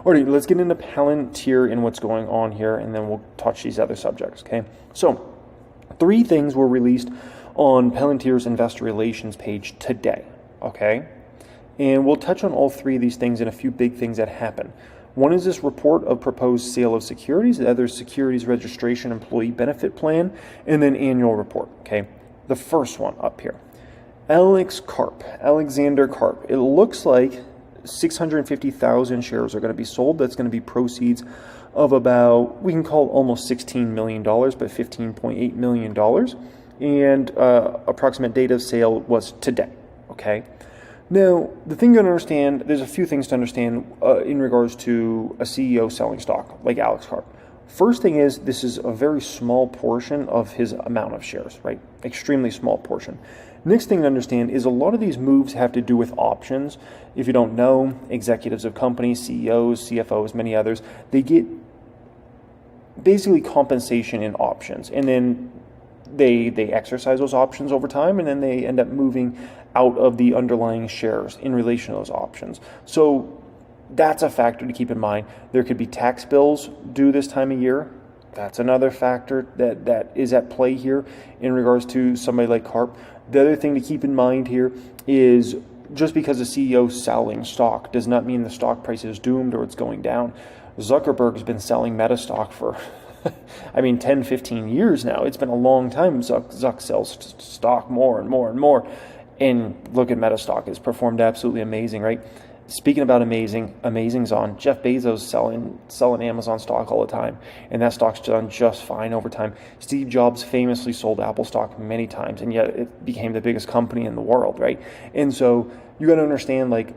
Alright, let's get into Palantir and what's going on here, and then we'll touch these other subjects, okay? So, 3 things were released on Palantir's investor relations page today, okay? And we'll touch on all 3 of these things and a few big things that happen. One is this report of proposed sale of securities, the other securities registration employee benefit plan, and then annual report, okay? The first one up here, Alexander Karp. It looks like 650,000 shares are going to be sold. That's going to be proceeds of about, we can call it almost $16 million, but $15.8 million. And approximate date of sale was today, okay? Now, the thing you understand, there's a few things to understand in regards to a CEO selling stock, like Alex Karp. First thing is, this is a very small portion of his amount of shares, right? Extremely small portion. Next thing to understand is a lot of these moves have to do with options. If you don't know, executives of companies, CEOs, CFOs, many others, they get basically compensation in options. And then they exercise those options over time, and then they end up moving out of the underlying shares in relation to those options. So that's a factor to keep in mind. There could be tax bills due this time of year. That's another factor that is at play here in regards to somebody like Karp. The other thing to keep in mind here is just because the CEO is selling stock does not mean the stock price is doomed or it's going down. Zuckerberg's been selling Meta stock for 10, 15 years now. It's been a long time. Zuck sells stock more and more and more. And look at Meta stock. It's performed absolutely amazing, right? Speaking about amazing's on. Jeff Bezos selling Amazon stock all the time, and that stock's done just fine over time. Steve Jobs famously sold Apple stock many times, and yet it became the biggest company in the world, right? And so you got to understand, like,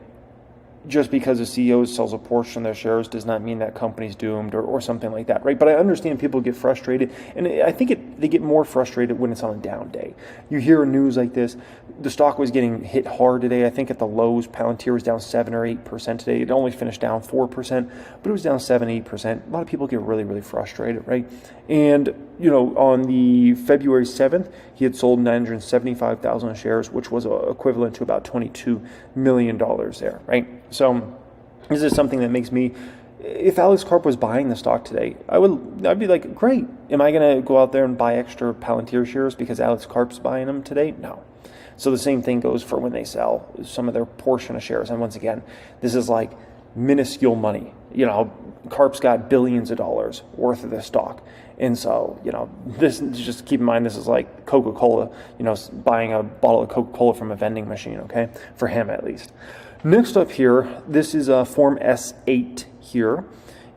just because a CEO sells a portion of their shares does not mean that company's doomed or something like that, right? But I understand people get frustrated, and I think they get more frustrated when it's on a down day. You hear news like this. The stock was getting hit hard today. I think at the lows, Palantir was down 7 or 8% today. It only finished down 4%, but it was down 7, 8%. A lot of people get really, really frustrated, right? And, on the February 7th, he had sold 975,000 shares, which was equivalent to about $22 million there, right? So this is something that makes me, if Alex Karp was buying the stock today, I'd be like, great. Am I going to go out there and buy extra Palantir shares because Alex Karp's buying them today? No. So the same thing goes for when they sell some of their portion of shares. And once again, this is like minuscule money. Karp's got billions of dollars worth of this stock. And so, this, just keep in mind, this is like Coca-Cola, buying a bottle of Coca-Cola from a vending machine, okay? For him, at least. Next up here, this is Form S8 here.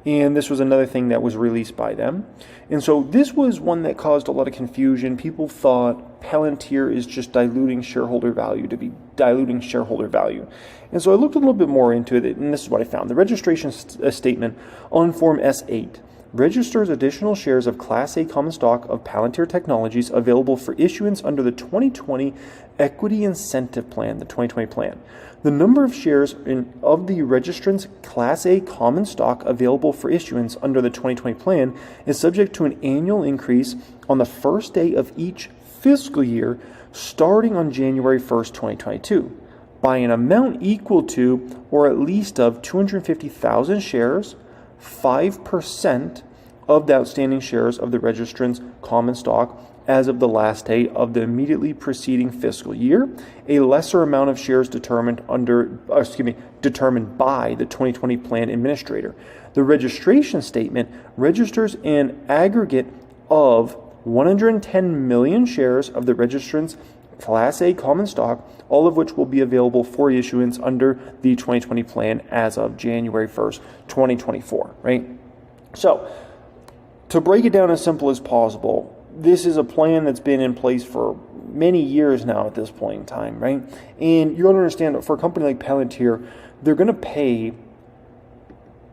And this was another thing that was released by them. And so this was one that caused a lot of confusion. People thought Palantir is just diluting shareholder value to be diluting shareholder value. And so I looked a little bit more into it, and this is what I found. The registration statement on Form S8 registers additional shares of Class A common stock of Palantir Technologies available for issuance under the 2020 Equity Incentive Plan, the 2020 plan. The number of shares of the registrant's Class A common stock available for issuance under the 2020 plan is subject to an annual increase on the first day of each fiscal year starting on January 1st, 2022, by an amount equal to or at least of 250,000 shares, 5% of the outstanding shares of the registrant's common stock as of the last day of the immediately preceding fiscal year, a lesser amount of shares determined by the 2020 plan administrator. The registration statement registers an aggregate of 110 million shares of the registrant's Class A common stock, all of which will be available for issuance under the 2020 plan as of January 1st, 2024, right? So, to break it down as simple as possible, this is a plan that's been in place for many years now at this point in time, right? And you got to understand that for a company like Palantir, they're going to pay,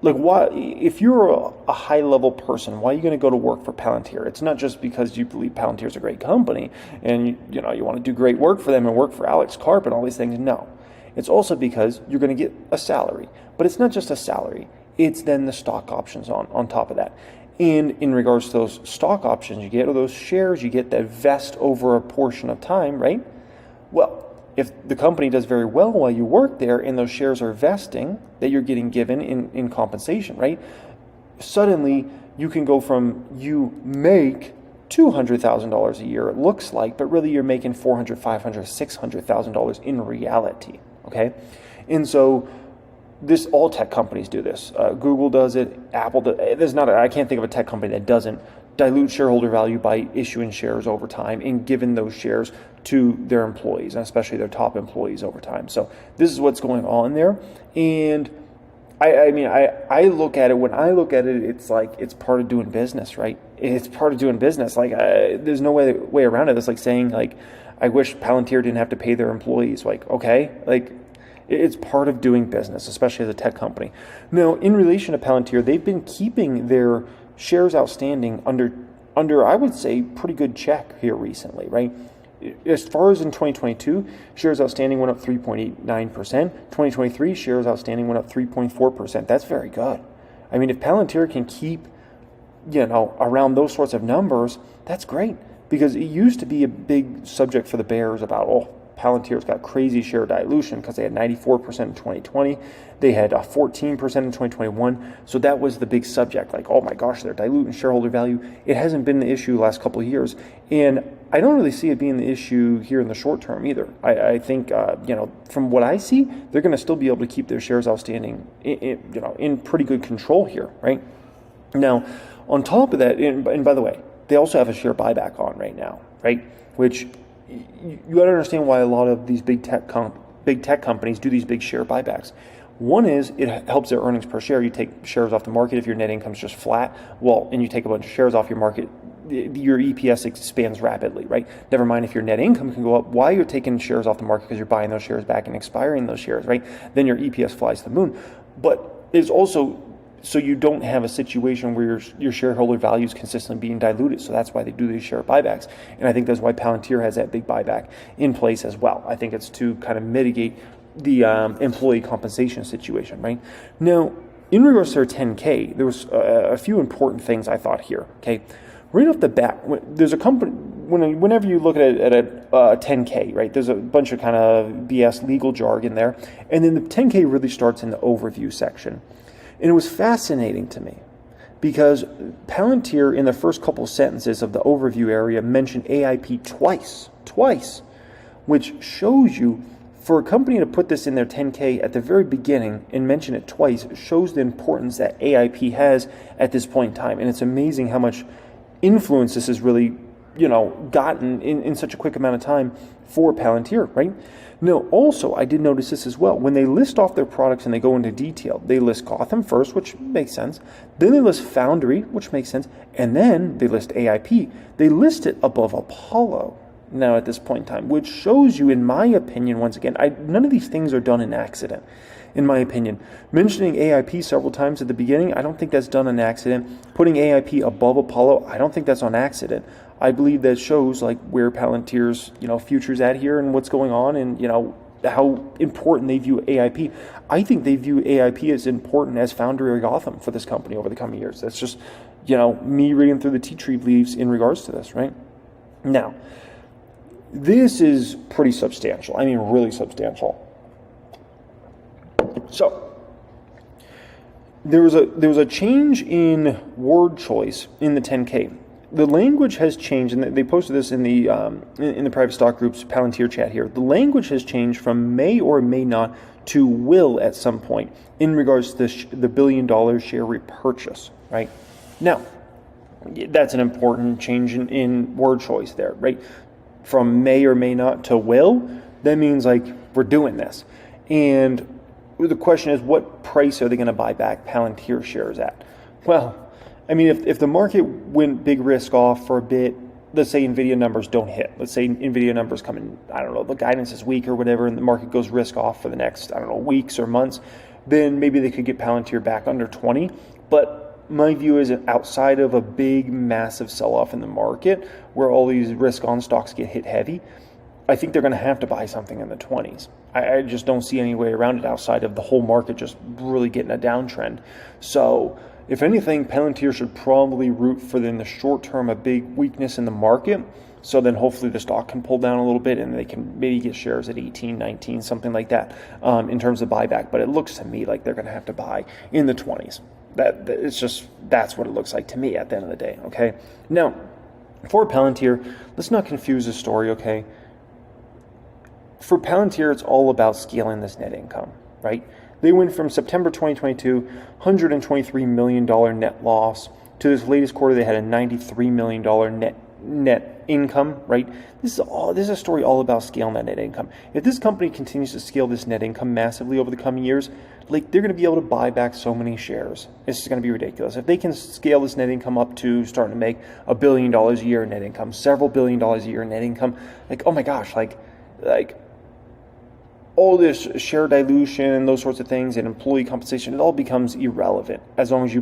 like, why, if you're a high-level person, why are you going to go to work for Palantir? It's not just because you believe Palantir is a great company and you want to do great work for them and work for Alex Karp and all these things. No. It's also because you're going to get a salary. But it's not just a salary. It's then the stock options on top of that. And in regards to those stock options you get, or those shares you get that vest over a portion of time, right? Well, if the company does very well while you work there and those shares are vesting that you're getting given in compensation, right? Suddenly you can go from you make $200,000 a year, it looks like, but really you're making $400,000, $500,000, $600,000 in reality, okay? And so this, all tech companies do this. Google does it, Apple does. I can't think of a tech company that doesn't dilute shareholder value by issuing shares over time and giving those shares to their employees, and especially their top employees over time. So this is what's going on there. And I look at it, when I look at it, it's like, it's part of doing business, right? It's part of doing business. Like, there's no way around it. It's like saying, like, I wish Palantir didn't have to pay their employees. Like, okay, like, it's part of doing business, especially as a tech company. Now, in relation to Palantir, they've been keeping their shares outstanding under I would say, pretty good check here recently, right? As far as in 2022, shares outstanding went up 3.89%. 2023, shares outstanding went up 3.4%. That's very good. I mean, if Palantir can keep, around those sorts of numbers, that's great. Because it used to be a big subject for the bears about, Palantir's got crazy share dilution because they had 94% in 2020. They had 14% in 2021. So that was the big subject. Like, oh my gosh, they're diluting shareholder value. It hasn't been the issue the last couple of years. And I don't really see it being the issue here in the short term either. I think, from what I see, they're going to still be able to keep their shares outstanding in pretty good control here, right? Now, on top of that, and by the way, they also have a share buyback on right now, right? Which you got to understand why a lot of these big tech companies do these big share buybacks. One is it helps their earnings per share. You take shares off the market if your net income is just flat, and you take a bunch of shares off your market, your EPS expands rapidly, right? Never mind if your net income can go up while you're taking shares off the market because you're buying those shares back and expiring those shares, right? Then your EPS flies to the moon. But it's also so you don't have a situation where your shareholder value is consistently being diluted. So that's why they do these share buybacks. And I think that's why Palantir has that big buyback in place as well. I think it's to kind of mitigate the employee compensation situation, right? Now, in regards to their 10K, there was a few important things I thought here, okay? Right off the bat, there's a company, whenever you look at a 10K, right, there's a bunch of kind of BS legal jargon there. And then the 10K really starts in the overview section. And it was fascinating to me because Palantir, in the first couple sentences of the overview area, mentioned AIP twice, which shows you for a company to put this in their 10K at the very beginning and mention it twice shows the importance that AIP has at this point in time. And it's amazing how much influence this has really, gotten in such a quick amount of time for Palantir, right? Now, also, I did notice this as well. When they list off their products and they go into detail, they list Gotham first, which makes sense. Then they list Foundry, which makes sense. And then they list AIP. They list it above Apollo now at this point in time, which shows you, in my opinion, once again, none of these things are done in accident, in my opinion. Mentioning AIP several times at the beginning, I don't think that's done on accident. Putting AIP above Apollo, I don't think that's on accident. I believe that shows like where Palantir's, future's at here and what's going on and, how important they view AIP. I think they view AIP as important as Foundry or Gotham for this company over the coming years. That's just, me reading through the tea tree leaves in regards to this, right? Now, this is pretty substantial. I mean, really substantial. So, there was a change in word choice in the 10K. The language has changed, and they posted this in the private stock group's Palantir chat here. The language has changed from may or may not to will at some point in regards to the $1 billion share repurchase, right? Now, that's an important change in word choice there, right? From may or may not to will, that means like we're doing this. And the question is, what price are they going to buy back Palantir shares at? Well, I mean, if the market went big risk off for a bit, let's say NVIDIA numbers don't hit. Let's say NVIDIA numbers come in, I don't know, the guidance is weak or whatever, and the market goes risk off for the next, weeks or months, then maybe they could get Palantir back under 20. But my view is that outside of a big, massive sell-off in the market where all these risk-on stocks get hit heavy, I think they're going to have to buy something in the 20s. I just don't see any way around it outside of the whole market just really getting a downtrend. So, if anything, Palantir should probably root for, in the short term, a big weakness in the market So then hopefully the stock can pull down a little bit and they can maybe get shares at 18, 19, something like that in terms of buyback. But it looks to me like they're going to have to buy in the 20s. That's what it looks like to me at the end of the day, okay? Now, for Palantir, let's not confuse the story, okay? For Palantir, it's all about scaling this net income, right? They went from September 2022, $123 million net loss, to this latest quarter they had a $93 million net income, right? This is a story all about scaling that net income. If this company continues to scale this net income massively over the coming years, like they're going to be able to buy back so many shares. It's just going to be ridiculous. If they can scale this net income up to starting to make $1 billion a year in net income, several $1 billion a year in net income, like, oh my gosh, like all this share dilution, those sorts of things, and employee compensation, it all becomes irrelevant as long as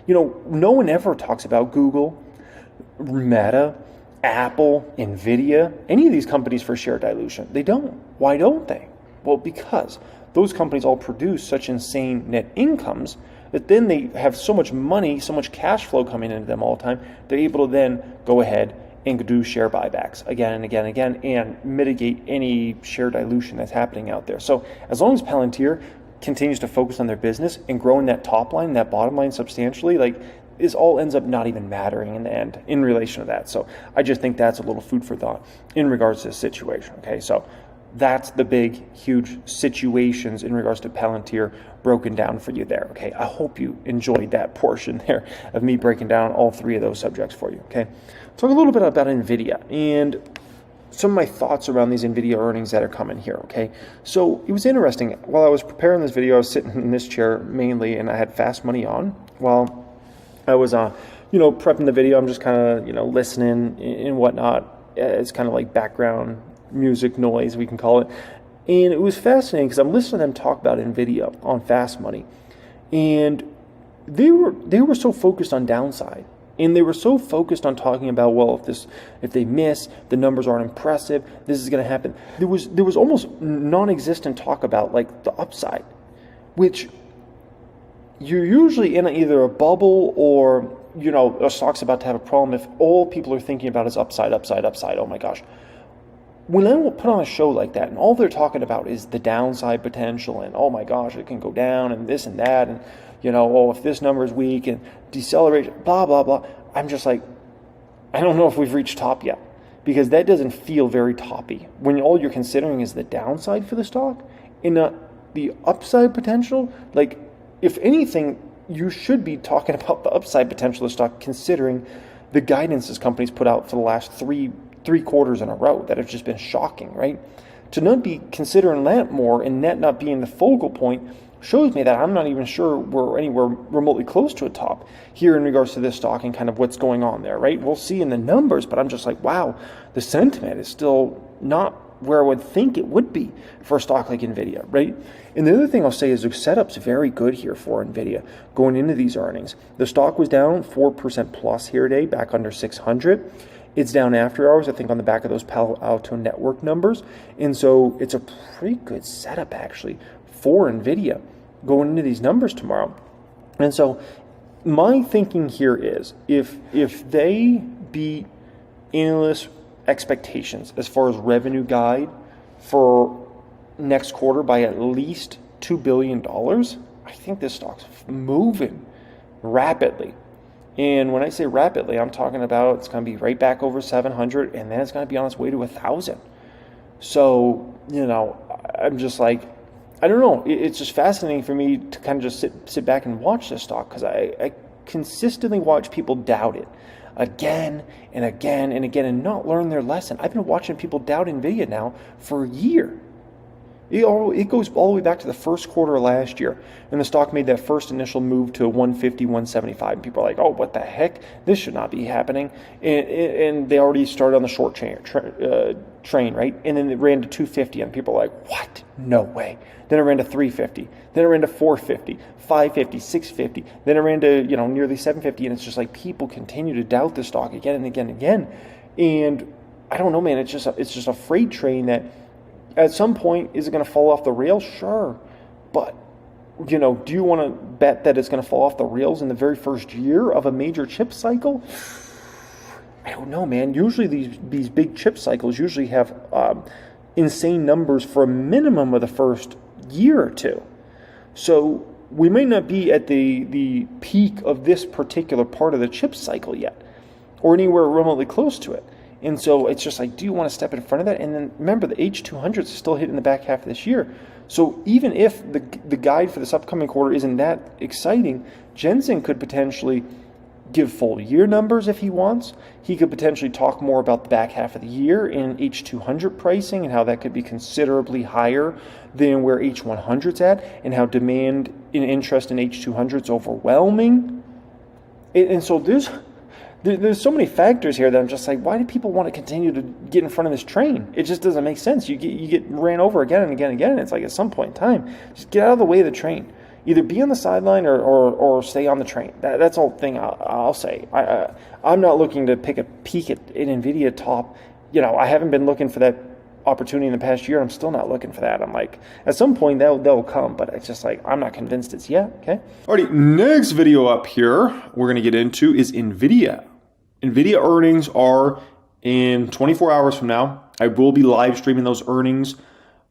no one ever talks about Google, Meta, Apple, Nvidia, any of these companies for share dilution. They don't. Why don't they? Well, because those companies all produce such insane net incomes that then they have so much money, so much cash flow coming into them all the time, they're able to then go ahead and do share buybacks again and again and again and mitigate any share dilution that's happening out there. So as long as Palantir continues to focus on their business and growing that top line, that bottom line substantially, like this all ends up not even mattering in the end in relation to that. So I just think that's a little food for thought in regards to this situation. Okay, so that's the big, huge situations in regards to Palantir broken down for you there. Okay, I hope you enjoyed that portion there of me breaking down all three of those subjects for you. Okay, talk a little bit about NVIDIA and some of my thoughts around these NVIDIA earnings that are coming here. Okay, so it was interesting. While I was preparing this video, I was sitting in this chair mainly, and I had fast money on while I was prepping the video. I'm just kind of listening and whatnot. It's kind of like background music noise, we can call it. And it was fascinating because I'm listening to them talk about NVIDIA on fast money, and they were so focused on downside, and they were so focused on talking about, well, if they miss, the numbers aren't impressive, this is going to happen. There was almost non-existent talk about like the upside, which you're usually in either a bubble or a stock's about to have a problem if all people are thinking about is upside, upside, upside. Oh my gosh. When I put on a show like that and all they're talking about is the downside potential and, oh my gosh, it can go down and this and that and, if this number is weak and decelerate, blah, blah, blah. I'm just like, I don't know if we've reached top yet, because that doesn't feel very toppy when all you're considering is the downside for the stock and not the upside potential. Like, if anything, you should be talking about the upside potential of the stock, considering the guidance this company's put out for the last three quarters in a row that have just been shocking, right? To not be considering that more and that not being the focal point shows me that I'm not even sure we're anywhere remotely close to a top here in regards to this stock and kind of what's going on there, right? We'll see in the numbers, but I'm just like, wow, the sentiment is still not where I would think it would be for a stock like NVIDIA, right? And the other thing I'll say is the setup's very good here for NVIDIA going into these earnings. The stock was down 4% plus here today, back under 600. It's down after hours, I think, on the back of those Palo Alto Network numbers. And so it's a pretty good setup, actually, for NVIDIA going into these numbers tomorrow. And so my thinking here is if they beat analyst expectations as far as revenue guide for next quarter by at least $2 billion, I think this stock's moving rapidly. And when I say rapidly, I'm talking about it's going to be right back over 700, and then it's going to be on its way to 1,000. So, I'm just like, I don't know. It's just fascinating for me to kind of just sit back and watch this stock, because I consistently watch people doubt it again and again and again and not learn their lesson. I've been watching people doubt NVIDIA now for a year. It goes all the way back to the first quarter of last year, and the stock made that first initial move to 150, 175, and people are like, oh, what the heck? This should not be happening. And they already started on the short train, right? And then it ran to 250, and people are like, what? No way. Then it ran to 350. Then it ran to 450, 550, 650. Then it ran to nearly 750, and it's just like people continue to doubt the stock again and again and again. And I don't know, man. It's just a freight train that at some point, is it going to fall off the rails? Sure. But, do you want to bet that it's going to fall off the rails in the very first year of a major chip cycle? I don't know, man. Usually these big chip cycles usually have insane numbers for a minimum of the first year or two. So we may not be at the peak of this particular part of the chip cycle yet, or anywhere remotely close to it. And so it's just like, do you want to step in front of that? And then remember, the H200s is still hitting the back half of this year. So even if the guide for this upcoming quarter isn't that exciting, Jensen could potentially give full year numbers if he wants. He could potentially talk more about the back half of the year in H200 pricing and how that could be considerably higher than where H100's at, and how demand and interest in H200's overwhelming. And so there's so many factors here that I'm just like, why do people want to continue to get in front of this train? It just doesn't make sense. You get ran over again and again and again, and it's like, at some point in time, just get out of the way of the train. Either be on the sideline or stay on the train. That's the whole thing I'll say. I'm not looking to pick a peek at an NVIDIA top. I haven't been looking for that opportunity in the past year. I'm still not looking for that. I'm like, at some point that'll come, but it's just like, I'm not convinced it's yet. Okay. Alrighty, next video up here we're going to get into is NVIDIA. NVIDIA earnings are in 24 hours from now. I will be live streaming those earnings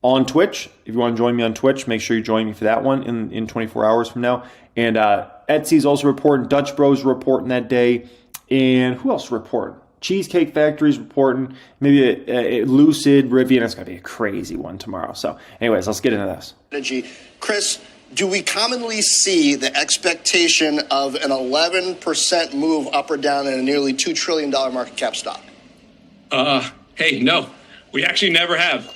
on Twitch. If you want to join me on Twitch, make sure you join me for that one in 24 hours from now. And Etsy's also reporting. Dutch Bros reporting that day. And who else reporting? Cheesecake Factory's reporting. Maybe a Lucid, Rivian. It's going to be a crazy one tomorrow. So anyways, let's get into this. Chris, do we commonly see the expectation of an 11% move up or down in a nearly $2 trillion market cap stock? Hey, no, we actually never have.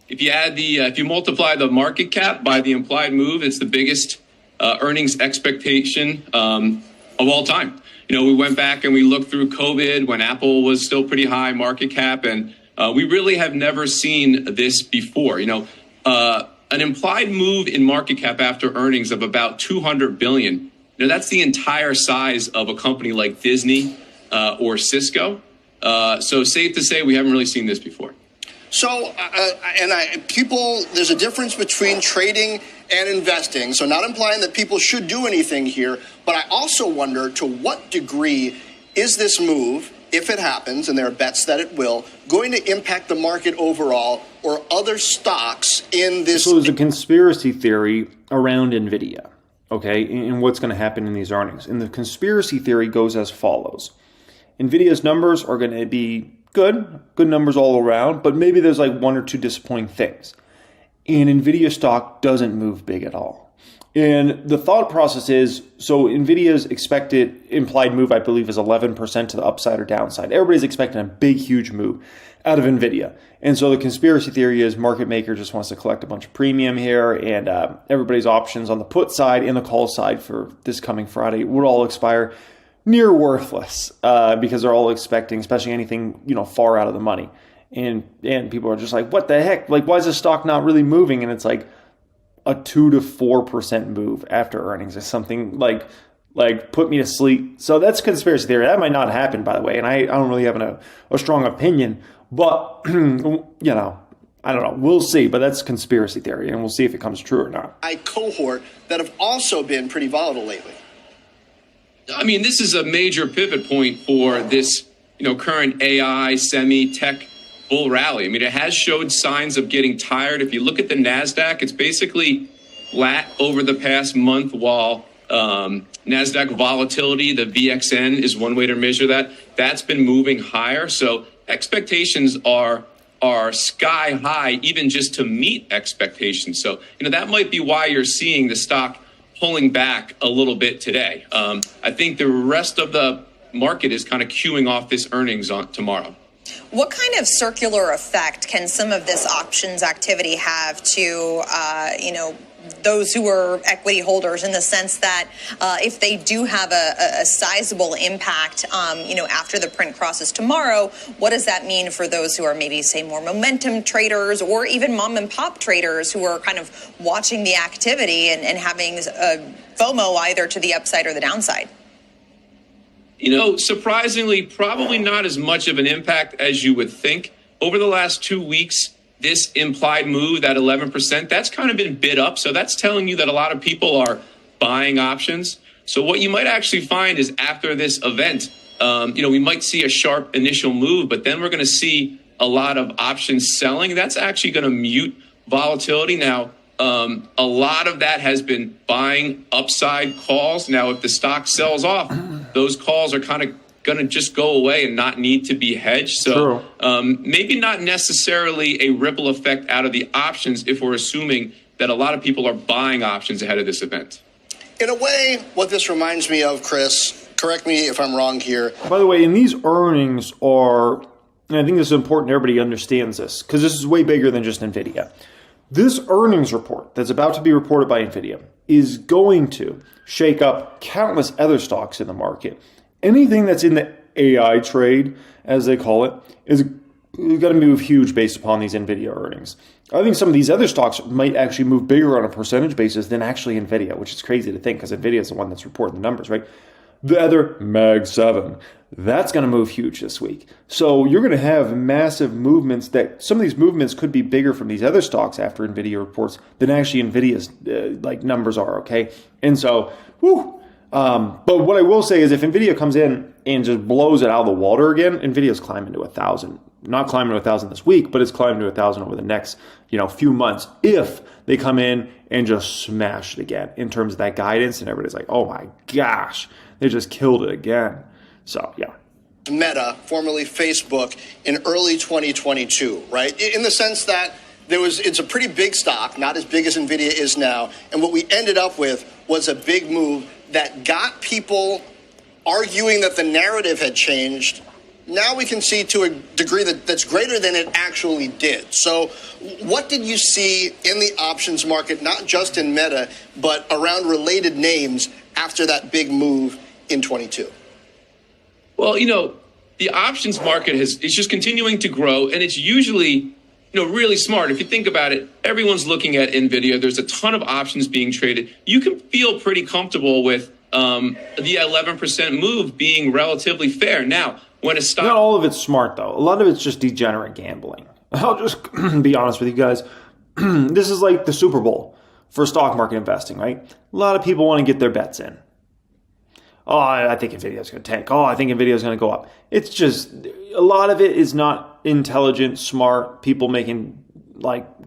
If you multiply the market cap by the implied move, it's the biggest earnings expectation of all time. We went back and we looked through COVID when Apple was still pretty high market cap, and we really have never seen this before. An implied move in market cap after earnings of about $200 billion. That's the entire size of a company like Disney or Cisco. So safe to say we haven't really seen this before. So, there's a difference between trading and investing. So not implying that people should do anything here, but I also wonder, to what degree is this move, if it happens, and there are bets that it will, going to impact the market overall or other stocks in this? So there's a conspiracy theory around NVIDIA, okay, and what's going to happen in these earnings. And the conspiracy theory goes as follows. NVIDIA's numbers are going to be good numbers all around, but maybe there's like one or two disappointing things. And NVIDIA stock doesn't move big at all. And the thought process is, so NVIDIA's expected implied move, I believe, is 11% to the upside or downside. Everybody's expecting a big, huge move out of NVIDIA. And so the conspiracy theory is market maker just wants to collect a bunch of premium here, and everybody's options on the put side and the call side for this coming Friday would all expire near worthless because they're all expecting, especially anything far out of the money, and people are just like, what the heck? Like, why is the stock not really moving? And it's like a 2 to 4% move after earnings is something like put me to sleep. So that's conspiracy theory. That might not happen, by the way, and I don't really have a strong opinion, but I don't know. We'll see, but that's conspiracy theory, and we'll see if it comes true or not. Cohort that have also been pretty volatile lately. I mean, this is a major pivot point for this, current AI semi-tech bull rally. I mean, it has showed signs of getting tired. If you look at the NASDAQ, it's basically flat over the past month, while NASDAQ volatility, the VXN is one way to measure that. That's been moving higher. So expectations are sky high, even just to meet expectations. So, that might be why you're seeing the stock pulling back a little bit today. I think the rest of the market is kind of queuing off this earnings on tomorrow. What kind of circular effect can some of this options activity have to, those who are equity holders, in the sense that if they do have a sizable impact, after the print crosses tomorrow, what does that mean for those who are maybe, say, more momentum traders or even mom and pop traders who are kind of watching the activity and having FOMO either to the upside or the downside? Surprisingly, probably not as much of an impact as you would think. Over the last 2 weeks, this implied move, that 11%, that's kind of been bid up. So that's telling you that a lot of people are buying options. So what you might actually find is after this event, we might see a sharp initial move, but then we're going to see a lot of options selling. That's actually going to mute volatility. Now, a lot of that has been buying upside calls. Now, if the stock sells off, those calls are kind of going to just go away and not need to be hedged. So maybe not necessarily a ripple effect out of the options if we're assuming that a lot of people are buying options ahead of this event. In a way, what this reminds me of, Chris, correct me if I'm wrong here. By the way, and these earnings are, and I think this is important, everybody understands this, because this is way bigger than just NVIDIA. This earnings report that's about to be reported by NVIDIA is going to shake up countless other stocks in the market. Anything that's in the AI trade, as they call it, is going to move huge based upon these NVIDIA earnings. I think some of these other stocks might actually move bigger on a percentage basis than actually NVIDIA, which is crazy to think because NVIDIA is the one that's reporting the numbers, right? The other, Mag 7, that's going to move huge this week. So you're going to have massive movements that some of these movements could be bigger from these other stocks after NVIDIA reports than actually NVIDIA's numbers are, okay? And so, but what I will say is if NVIDIA comes in and just blows it out of the water again, NVIDIA's climbing to 1,000. Not climbing to 1,000 this week, but it's climbing to 1,000 over the next, few months if they come in and just smash it again in terms of that guidance. And everybody's like, oh my gosh, they just killed it again. So, yeah. Meta, formerly Facebook, in early 2022, right? In the sense that it's a pretty big stock, not as big as NVIDIA is now. And what we ended up with was a big move that got people arguing that the narrative had changed. Now we can see to a degree that's greater than it actually did. So what did you see in the options market, not just in Meta, but around related names after that big move in 22? Well, the options market is just continuing to grow, and it's usually, really smart. If you think about it, everyone's looking at NVIDIA. There's a ton of options being traded. You can feel pretty comfortable with the 11% move being relatively fair. Now, when a stock... Not all of it's smart, though. A lot of it's just degenerate gambling. I'll just be honest with you guys. This is like the Super Bowl for stock market investing, right? A lot of people want to get their bets in. Oh, I think NVIDIA's going to tank. Oh, I think NVIDIA's going to go up. It's just, a lot of it is not intelligent, smart people making,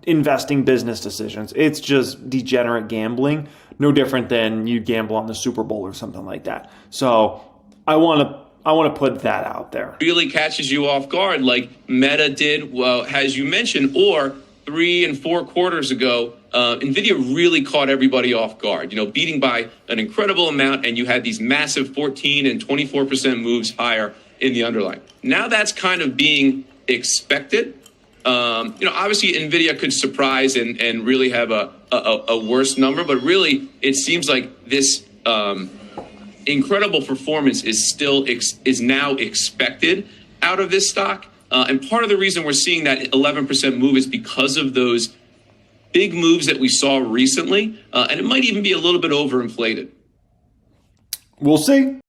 investing business decisions. It's just degenerate gambling. No different than you gamble on the Super Bowl or something like that. So I want to put that out there. Really catches you off guard like Meta did, well, as you mentioned, or 3 and 4 quarters ago, NVIDIA really caught everybody off guard, beating by an incredible amount, and you had these massive 14 and 24% moves higher in the underlying. Now that's kind of being expected. Obviously NVIDIA could surprise and really have a worse number, but really it seems like this incredible performance is now expected out of this stock. And part of the reason we're seeing that 11% move is because of those big moves that we saw recently. And it might even be a little bit overinflated. We'll see.